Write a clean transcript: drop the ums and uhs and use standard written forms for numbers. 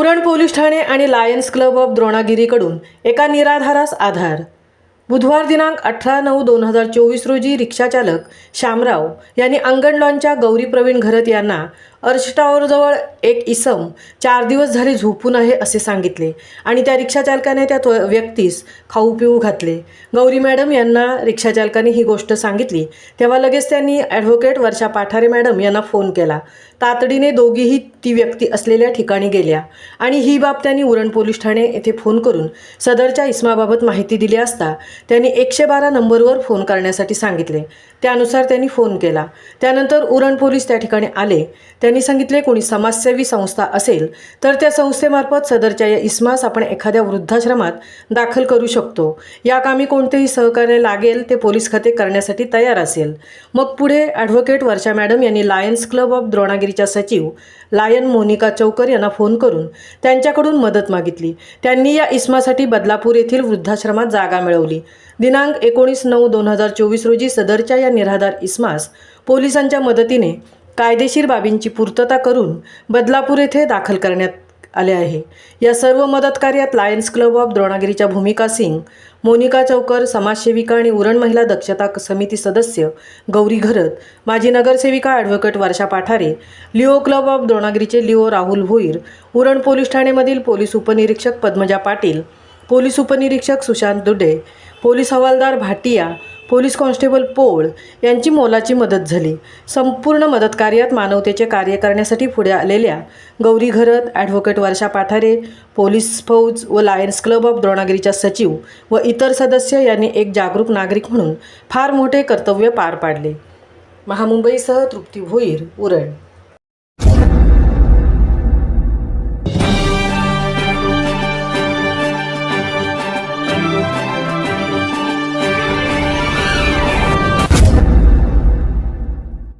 Uran police Thane आणि Lions club of द्रोणागिरीकडून एका निराधारास आधार। बुधवार दिनांक 18/9/2024 रोजी रिक्षाचालक श्यामराव यांनी अंगणलॉनच्या गौरी प्रवीण घरत यांना अर्श टॉवरजवळ एक इसम 4 दिवस झाले झोपून आहे असे सांगितले आणि त्या रिक्षाचालकाने त्या व्यक्तीस खाऊ पिऊ घातले। गौरी मॅडम यांना रिक्षाचालकाने ही गोष्ट सांगितली तेव्हा लगेच त्यांनी ॲडव्होकेट वर्षा पाठारे मॅडम यांना फोन केला। तातडीने दोघीही ती व्यक्ती असलेल्या ठिकाणी गेल्या आणि ही बाब त्यांनी उरण पोलीस ठाणे येथे फोन करून सदरच्या इसमाबाबत माहिती दिली असता त्यांनी 112 नंबरवर फोन करण्यासाठी सांगितले। त्यानुसार त्यांनी फोन केला। त्यानंतर उरण पोलीस त्या ठिकाणी आले। त्यांनी सांगितले कोणी समाजसेवी संस्था असेल तर त्या संस्थेमार्फत सदरच्या या इसमास आपण एखाद्या वृद्धाश्रमात दाखल करू शकतो। या कामी कोणतेही सहकार्य लागेल ते पोलीस खाते करण्यासाठी तयार असेल। मग पुढे ॲडव्होकेट वर्षा मॅडम यांनी लायन्स क्लब ऑफ द्रोणागिरीच्या सचिव लायन मोनिका चौकर यांना फोन करून त्यांच्याकडून मदत मागितली। त्यांनी या इसमासाठी बदलापूर येथील वृद्धाश्रमात जागा मिळवली। दिनांक 19/9/2024 रोजी सदरच्या या निराधार इसमास पोलिसांच्या मदतीने कायदेशीर बाबींची पूर्तता करून बदलापूर येथे दाखल करण्यात आले आहे। या सर्व मदत कार्यात लायन्स क्लब ऑफ द्रोणागिरीच्या भूमिका सिंग, मोनिका चौकर, समाजसेविका आणि उरण महिला दक्षता समिती सदस्य गौरी घरत, माजी नगरसेविका advocate Varsha Pathare, Leo club of द्रोणागिरीचे लिओ राहुल भोईर, उरण पोलीस ठाणेमधील पोलीस उपनिरीक्षक पद्मजा पाटील, पोलीस उपनिरीक्षक सुशांत दुडे, पोलीस हवालदार भाटिया, पोलीस कॉन्स्टेबल पोळ यांची मोलाची मदत झाली। संपूर्ण मदत कार्यात मानवतेचे कार्य करण्यासाठी पुढे आलेल्या गौरी घरत, ॲडव्होकेट वर्षा पाठारे, पोलीस फौज व लायन्स क्लब ऑफ द्रोणागिरीच्या सचिव व इतर सदस्य यांनी एक जागरूक नागरिक म्हणून फार मोठे कर्तव्य पार पाडले। महामुंबईसह तृप्ती भोईर, उरण।